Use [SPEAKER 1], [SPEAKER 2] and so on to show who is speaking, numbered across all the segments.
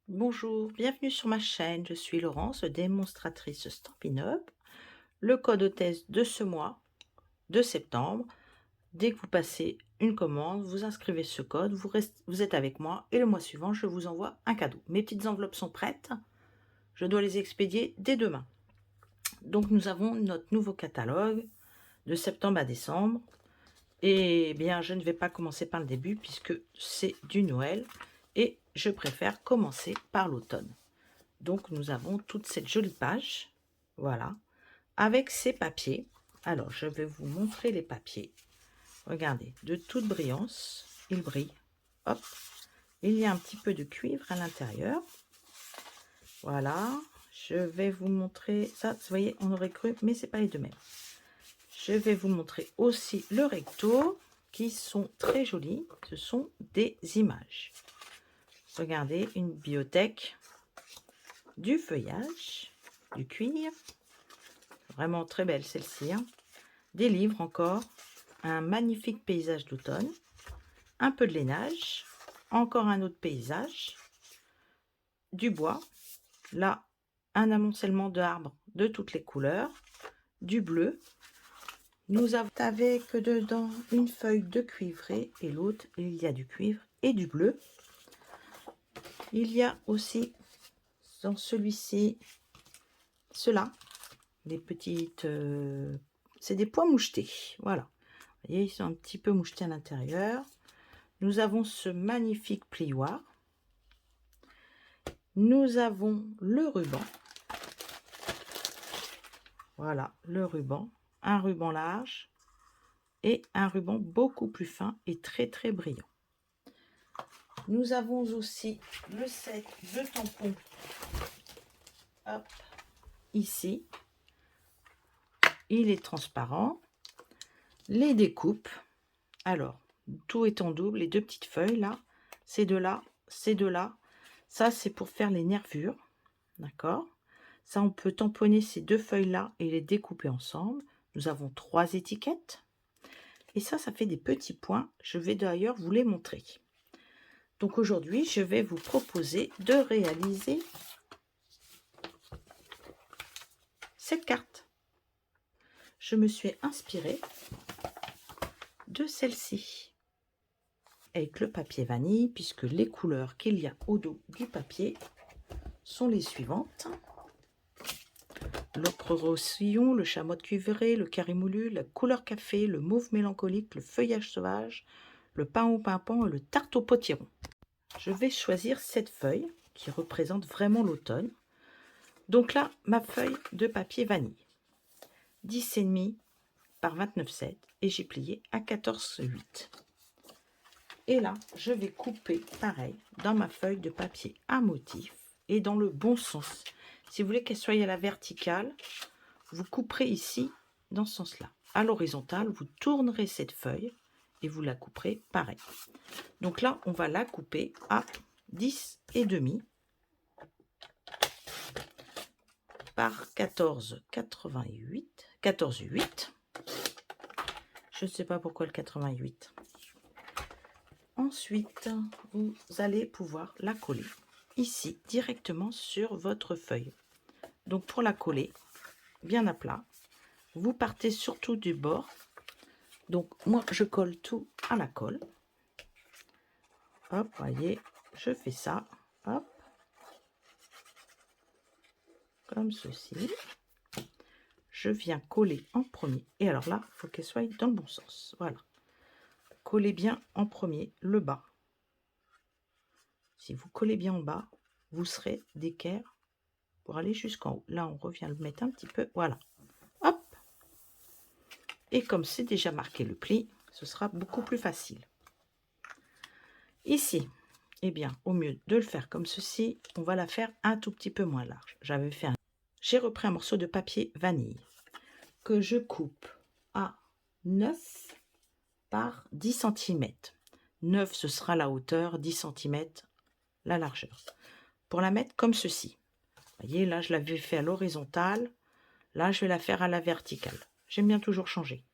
[SPEAKER 1] Bonjour, bienvenue sur ma chaîne. Je suis Laurence, démonstratrice Stampin' Up. Le code hôtesse de ce mois de septembre. Dès que vous passez une commande, vous inscrivez ce code, vous êtes avec moi et le mois suivant, je vous envoie un cadeau. Mes petites enveloppes sont prêtes. Je dois les expédier dès demain. Donc nous avons notre nouveau catalogue de septembre à décembre. Et bien, je ne vais pas commencer par le début puisque c'est du Noël et je préfère commencer par l'automne. Donc, nous avons toute cette jolie page, voilà, avec ces papiers. Alors, je vais vous montrer les papiers. Regardez, de toute brillance, ils brillent. Hop, il y a un petit peu de cuivre à l'intérieur. Voilà, je vais vous montrer ça. Vous voyez, on aurait cru, mais c'est pas les deux mêmes. Je vais vous montrer aussi le recto, qui sont très jolis. Ce sont des images. Regardez, une bibliothèque, du feuillage, du cuir, vraiment très belle celle-ci, hein. Des livres encore, un magnifique paysage d'automne, un peu de lainage, encore un autre paysage, du bois, là un amoncellement d'arbres de toutes les couleurs, du bleu. Nous avons avec dedans une feuille de cuivré et l'autre il y a du cuivre et du bleu. Il y a aussi dans celui-ci cela, des petites c'est des pois mouchetés, voilà. Vous voyez, ils sont un petit peu mouchetés à l'intérieur. Nous avons ce magnifique plioir. Nous avons le ruban. Voilà, le ruban. Un ruban large et un ruban beaucoup plus fin et très très brillant. Nous avons aussi le set de tampons. Hop, ici. Il est transparent. Les découpes. Alors, tout est en double. Les deux petites feuilles là, c'est de là, c'est de là. Ça, c'est pour faire les nervures. D'accord? Ça, on peut tamponner ces deux feuilles-là et les découper ensemble. Nous avons 3 étiquettes. Et ça fait des petits points. Je vais d'ailleurs vous les montrer. Donc aujourd'hui, je vais vous proposer de réaliser cette carte. Je me suis inspirée de celle-ci. Avec le papier vanille, puisque les couleurs qu'il y a au dos du papier sont les suivantes. L'ocre rossillon, le chamois de cuivré, le carré moulu, la couleur café, le mauve mélancolique, le feuillage sauvage, le pain au pimpant et le tarte au potiron. Je vais choisir cette feuille qui représente vraiment l'automne. Donc là, ma feuille de papier vanille. 10,5 par 29,7 et j'ai plié à 14,8. Et là, je vais couper pareil dans ma feuille de papier à motif et dans le bon sens. Si vous voulez qu'elle soit à la verticale, vous couperez ici dans ce sens-là. À l'horizontale, vous tournerez cette feuille et vous la couperez pareil. Donc là, on va la couper à 10,5 par 14,88. 14,8. Je ne sais pas pourquoi le 88. Ensuite, vous allez pouvoir la coller ici, directement sur votre feuille. Donc pour la coller, bien à plat, vous partez surtout du bord. Donc moi, je colle tout à la colle. Hop, voyez, je fais ça. Hop. Comme ceci. Je viens coller en premier. Et alors là, il faut qu'elle soit dans le bon sens. Voilà. Collez bien en premier le bas. Si vous collez bien en bas, vous serez d'équerre pour aller jusqu'en haut. Là, on revient le mettre un petit peu. Voilà. Hop. Et comme c'est déjà marqué le pli, ce sera beaucoup plus facile. Ici, eh bien, au mieux de le faire comme ceci, on va la faire un tout petit peu moins large. J'ai repris un morceau de papier vanille que je coupe à 9 par 10 cm. 9, ce sera la hauteur, 10 cm, la largeur. Pour la mettre comme ceci. Vous voyez, là, je l'avais fait à l'horizontale. Là, je vais la faire à la verticale. J'aime bien toujours changer.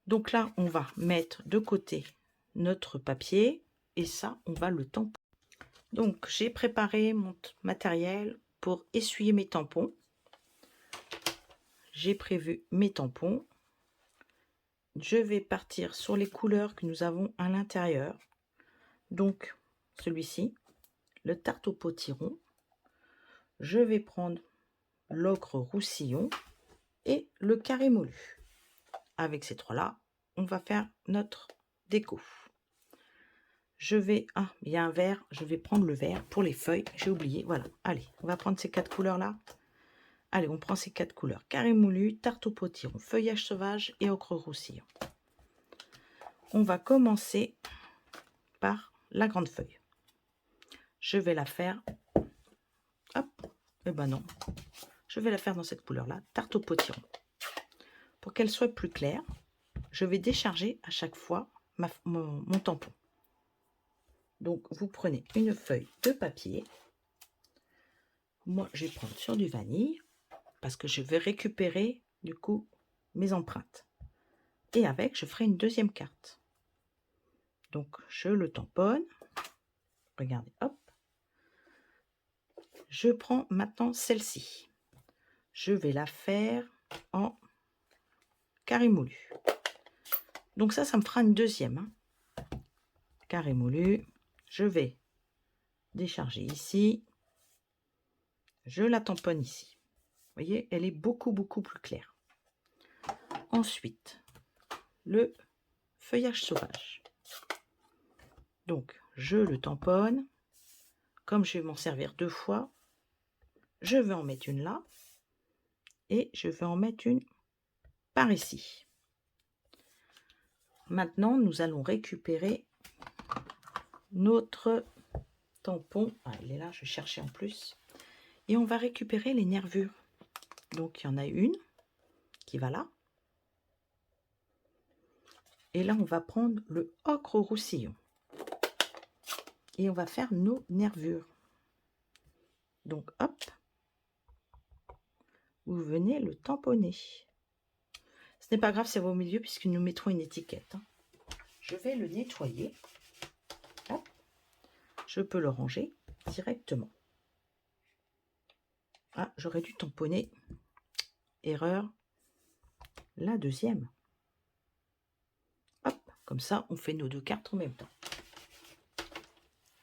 [SPEAKER 1] Donc là, on va mettre de côté notre papier. Et ça, on va le tamponner. Donc, j'ai préparé mon matériel pour essuyer mes tampons. J'ai prévu mes tampons. Je vais partir sur les couleurs que nous avons à l'intérieur. Donc, celui-ci, le tarte au potiron. Je vais prendre l'ocre roussillon et le carré moulu. Avec ces trois-là, on va faire notre déco. Je vais... Ah, il y a un vert. Je vais prendre le vert pour les feuilles. J'ai oublié. Voilà. Allez, on va prendre ces 4 couleurs-là. Allez, on prend ces 4 couleurs. Carré moulu, tarte au potiron, feuillage sauvage et ocre roussillon. On va commencer par la grande feuille. Je vais la faire... Hop. Eh ben non. Je vais la faire dans cette couleur-là. Tarte au potiron. Pour qu'elle soit plus claire, je vais décharger à chaque fois mon tampon. Donc, vous prenez une feuille de papier. Moi, je vais prendre sur du vanille parce que je vais récupérer, du coup, mes empreintes. Et avec, je ferai une deuxième carte. Donc, je le tamponne. Regardez, hop. Je prends maintenant celle-ci. Je vais la faire en carré moulu. Donc ça me fera une deuxième. Hein. Carré moulu. Je vais décharger ici. Je la tamponne ici. Vous voyez, elle est beaucoup plus claire. Ensuite, le feuillage sauvage. Donc, je le tamponne. Comme je vais m'en servir 2 fois, je vais en mettre une là. Et je vais en mettre une par ici. Maintenant, nous allons récupérer notre tampon. Ah, il est là, je vais chercher en plus. Et on va récupérer les nervures. Donc, il y en a une qui va là. Et là, on va prendre le ocre roussillon. Et on va faire nos nervures. Donc, hop. Vous venez le tamponner. Ce n'est pas grave, c'est au milieu puisque nous mettrons une étiquette. Je vais le nettoyer. Hop. Je peux le ranger directement. Ah, j'aurais dû tamponner. Erreur. La deuxième. Hop, comme ça, on fait nos 2 cartes en même temps.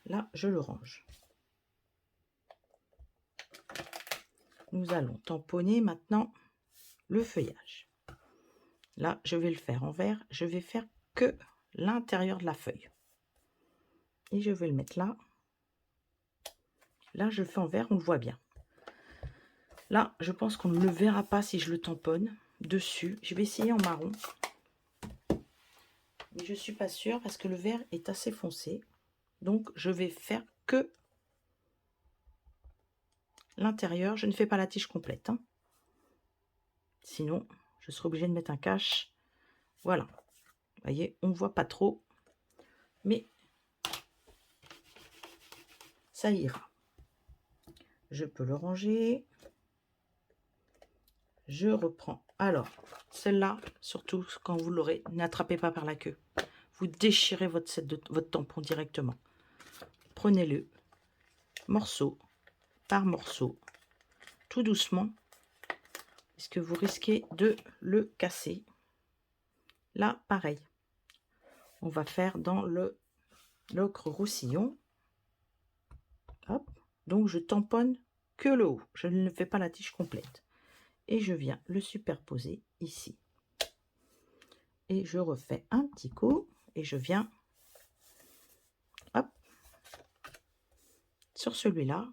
[SPEAKER 1] Là, je le range. Nous allons tamponner maintenant le feuillage. Là, je vais le faire en vert. Je vais faire que l'intérieur de la feuille. Et je vais le mettre là. Là, je le fais en vert, on le voit bien. Là, je pense qu'on ne le verra pas si je le tamponne dessus. Je vais essayer en marron. Mais je ne suis pas sûre parce que le vert est assez foncé. Donc, je vais faire que l'intérieur. Je ne fais pas la tige complète. Hein. Sinon, je serai obligée de mettre un cache. Voilà. Vous voyez, on ne voit pas trop. Mais ça ira. Je peux le ranger. Je reprends. Alors, celle-là, surtout quand vous l'aurez, n'attrapez pas par la queue. Vous déchirez votre tampon directement. Prenez-le morceau par morceau, tout doucement, puisque vous risquez de le casser. Là, pareil. On va faire dans l'ocre roussillon. Hop. Donc, je tamponne que le haut. Je ne fais pas la tige complète. Et je viens le superposer ici. Et je refais un petit coup. Et je viens, hop, sur celui-là,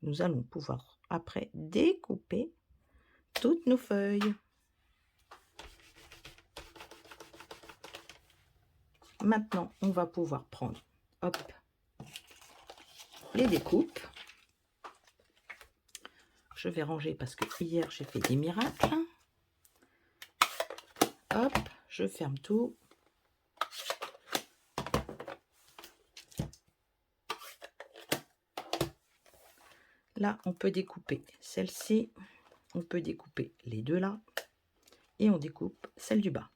[SPEAKER 1] nous allons pouvoir après découper toutes nos feuilles. Maintenant, on va pouvoir prendre, hop, les découpes. Je vais ranger parce que hier, j'ai fait des miracles. Hop, je ferme tout. Là, on peut découper celle-ci. On peut découper les deux là. Et on découpe celle du bas.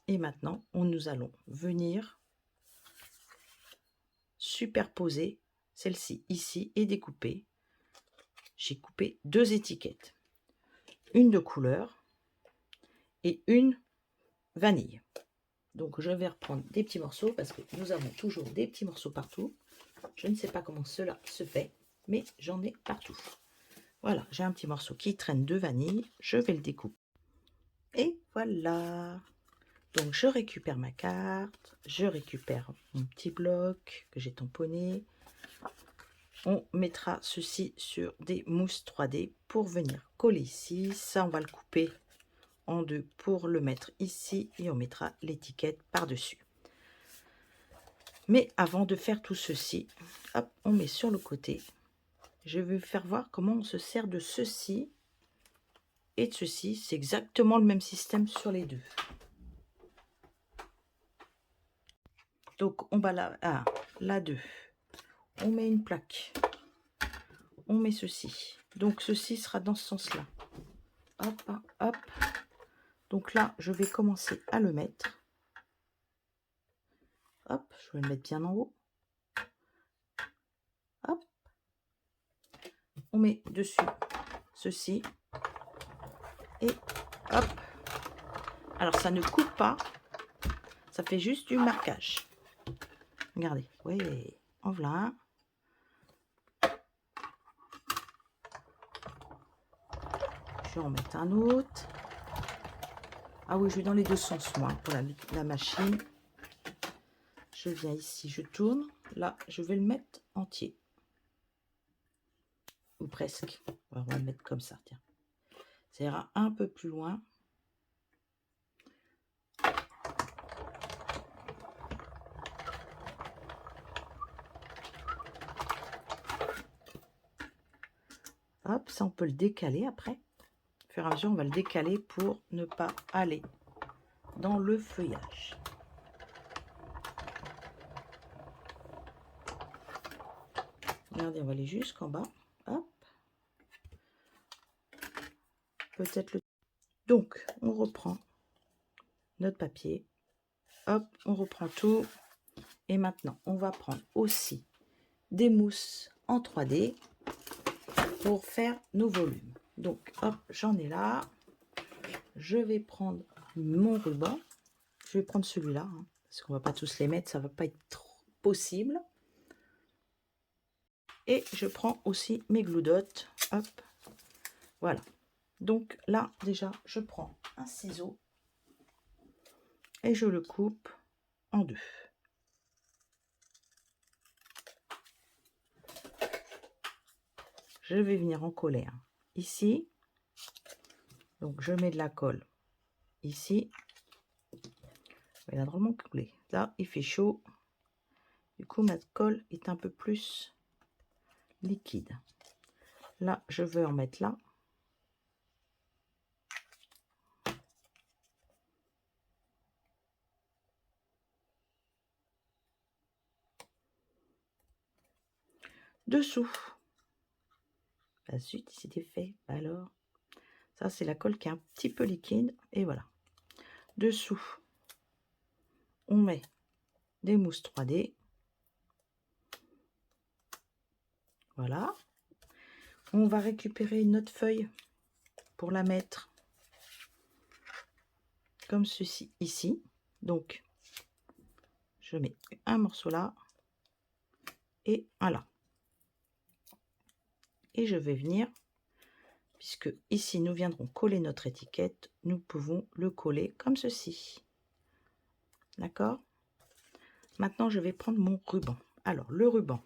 [SPEAKER 1] Et maintenant, nous allons venir superposer celle-ci ici et découper. J'ai coupé 2 étiquettes. Une de couleur et une vanille. Donc je vais reprendre des petits morceaux parce que nous avons toujours des petits morceaux partout. Je ne sais pas comment cela se fait, mais j'en ai partout. Voilà, j'ai un petit morceau qui traîne de vanille. Je vais le découper. Et voilà. Donc je récupère ma carte, je récupère mon petit bloc que j'ai tamponné. On mettra ceci sur des mousses 3D pour venir coller ici. Ça, on va le couper en deux pour le mettre ici et on mettra l'étiquette par-dessus. Mais avant de faire tout ceci, hop, on met sur le côté. Je vais vous faire voir comment on se sert de ceci et de ceci. C'est exactement le même système sur les deux. Donc on va la 2. On met une plaque. On met ceci. Donc ceci sera dans ce sens-là. Hop, hop. Donc là, je vais commencer à le mettre. Hop, je vais le mettre bien en haut. Hop. On met dessus ceci. Et hop. Alors ça ne coupe pas. Ça fait juste du marquage. Regardez. Oui, en voilà un. Je vais en mettre un autre. Ah oui, je vais dans les deux sens, moi, pour la machine. Je viens ici, je tourne. Là, je vais le mettre entier. Ou presque. On va le mettre comme ça, tiens. Ça ira un peu plus loin. Hop, ça, on peut le décaler après. Au fur et à mesure, on va le décaler pour ne pas aller dans le feuillage. Regardez, on va aller jusqu'en bas. Hop. Peut-être le... Donc, on reprend notre papier. Hop, on reprend tout. Et maintenant, on va prendre aussi des mousses en 3D pour faire nos volumes. Donc, hop, j'en ai là. Je vais prendre mon ruban. Je vais prendre celui-là, hein, parce qu'on va pas tous les mettre, ça va pas être trop possible. Et je prends aussi mes glue dots. Hop, voilà. Donc là, déjà, je prends un ciseau et je le coupe en deux. Je vais venir en coller un ici. Donc, je mets de la colle ici. Elle a drôlement collé. Là, il fait chaud. Du coup, ma colle est un peu plus liquide. Là, je veux en mettre là. Dessous. Bah zut, c'était fait. Alors, ça, c'est la colle qui est un petit peu liquide. Et voilà. Dessous, on met des mousses 3D. Voilà. On va récupérer notre feuille pour la mettre comme ceci ici. Donc, je mets un morceau là et un là. Et je vais venir, puisque ici nous viendrons coller notre étiquette, nous pouvons le coller comme ceci. D'accord? Maintenant, je vais prendre mon ruban. Alors, le ruban,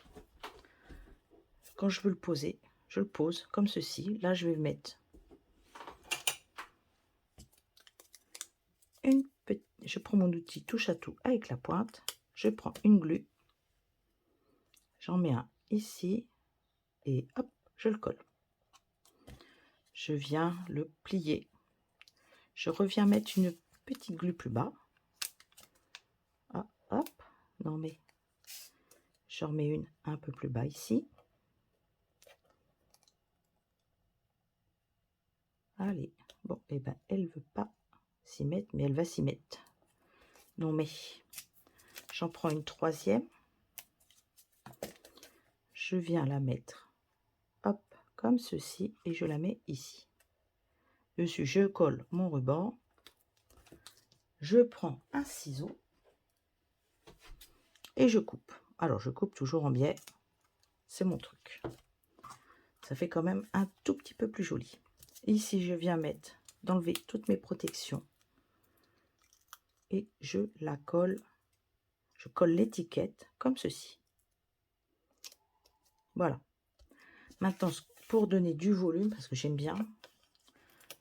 [SPEAKER 1] quand je veux le poser, je le pose comme ceci. Là, je vais mettre une petite... Je prends mon outil touche à tout avec la pointe. Je prends une glu. J'en mets un ici. Et hop, je le colle. Je viens le plier. Je reviens mettre une petite glu plus bas. Ah, hop, non mais je remets une un peu plus bas ici. Allez, bon, et ben elle veut pas s'y mettre, mais elle va s'y mettre. Non mais j'en prends une troisième. je viens la mettre, hop, comme ceci, et je la mets ici. Dessus, je colle mon ruban. Je prends un ciseau et je coupe. Alors, je coupe toujours en biais. C'est mon truc. Ça fait quand même un tout petit peu plus joli. Ici, je viens d'enlever toutes mes protections. Et je la colle. Je colle l'étiquette comme ceci. Voilà. Maintenant, pour donner du volume, parce que j'aime bien,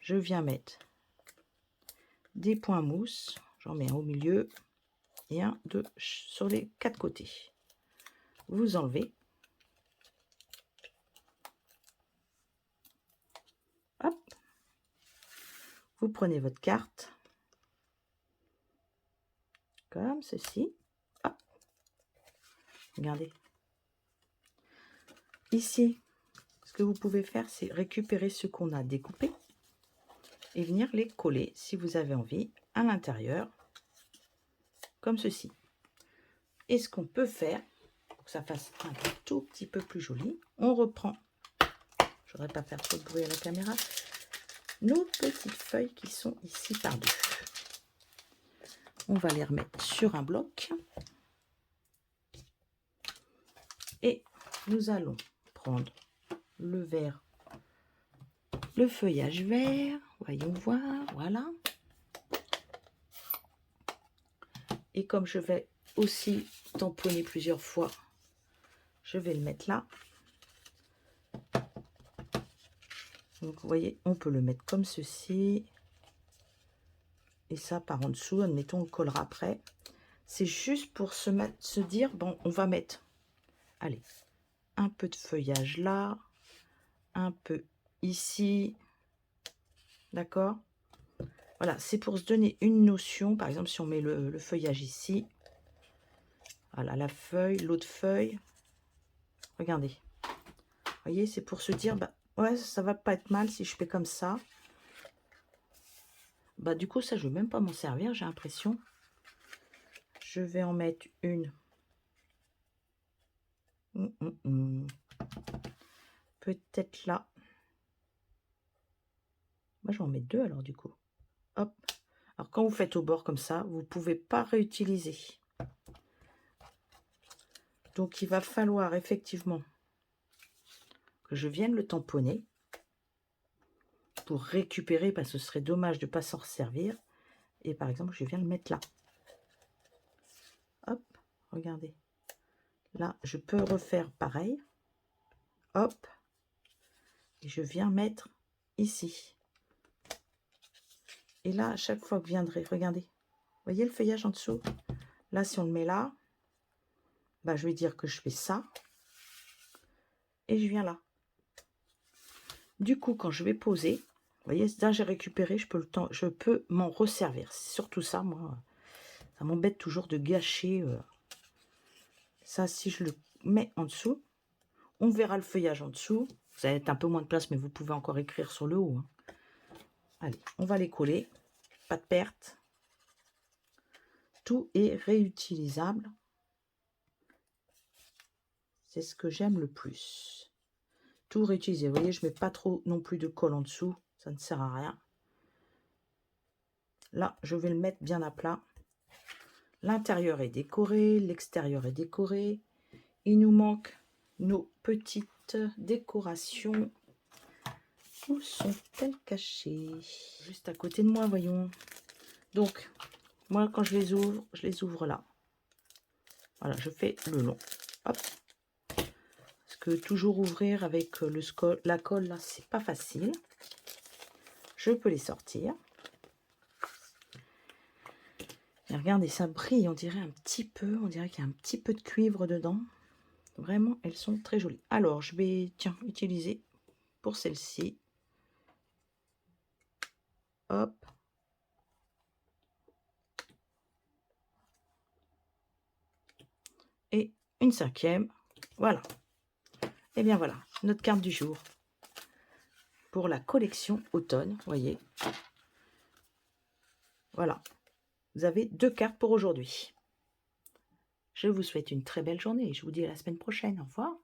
[SPEAKER 1] je viens mettre des points mousse. J'en mets un au milieu et un sur les 4 côtés. Vous enlevez. Hop. Vous prenez votre carte. Comme ceci. Hop. Regardez. Ici, ce que vous pouvez faire, c'est récupérer ce qu'on a découpé et venir les coller, si vous avez envie, à l'intérieur, comme ceci. Et ce qu'on peut faire, pour que ça fasse un tout petit peu plus joli, on reprend, je ne voudrais pas faire trop de bruit à la caméra, nos petites feuilles qui sont ici par deux. On va les remettre sur un bloc. Et nous allons prendre le vert, le feuillage vert, voyons voir, voilà. Et comme je vais aussi tamponner plusieurs fois, je vais le mettre là. Donc vous voyez, on peut le mettre comme ceci. Et ça par en dessous, admettons, on le collera après. C'est juste pour se dire, bon, on va mettre, allez, un peu de feuillage là, un peu ici, d'accord? Voilà, c'est pour se donner une notion. Par exemple, si on met le feuillage ici, voilà, la feuille, l'autre feuille, regardez. Vous voyez, c'est pour se dire, bah, ouais, ça va pas être mal si je fais comme ça. Bah, du coup, ça, je ne vais même pas m'en servir, j'ai l'impression. Je vais en mettre une. Peut-être là. Moi, je vais en mettre deux alors, du coup. Hop. Alors, quand vous faites au bord comme ça, vous ne pouvez pas réutiliser. Donc, il va falloir effectivement que je vienne le tamponner pour récupérer, parce que ce serait dommage de ne pas s'en servir. Et par exemple, je viens le mettre là. Hop, regardez. Là, je peux refaire pareil. Hop. Et je viens mettre ici. Et là, à chaque fois que je viendrai, regardez. Voyez le feuillage en dessous? Là, si on le met là, bah, je vais dire que je fais ça. Et je viens là. Du coup, quand je vais poser, vous voyez, là, j'ai récupéré, je peux m'en resservir. C'est surtout ça, moi. Ça m'embête toujours de gâcher. Ça, si je le mets en dessous, on verra le feuillage en dessous. Vous avez un peu moins de place, mais vous pouvez encore écrire sur le haut. Hein. Allez, on va les coller. Pas de perte. Tout est réutilisable. C'est ce que j'aime le plus. Tout réutilisé. Vous voyez, je ne mets pas trop non plus de colle en dessous. Ça ne sert à rien. Là, je vais le mettre bien à plat. L'intérieur est décoré, l'extérieur est décoré. Il nous manque nos petites décorations. Où sont-elles cachées? Juste à côté de moi, voyons. Donc, moi, quand je les ouvre là. Voilà, je fais le long. Hop. Parce que toujours ouvrir avec la colle, là, c'est pas facile. Je peux les sortir. Et regardez, ça brille, on dirait un petit peu, on dirait qu'il y a un petit peu de cuivre dedans. Vraiment, elles sont très jolies. Alors, je vais, tiens, utiliser pour celle-ci. Hop. Et une cinquième. Voilà. Et bien voilà, notre carte du jour. Pour la collection automne, voyez. Voilà. Vous avez 2 cartes pour aujourd'hui. Je vous souhaite une très belle journée et je vous dis à la semaine prochaine. Au revoir.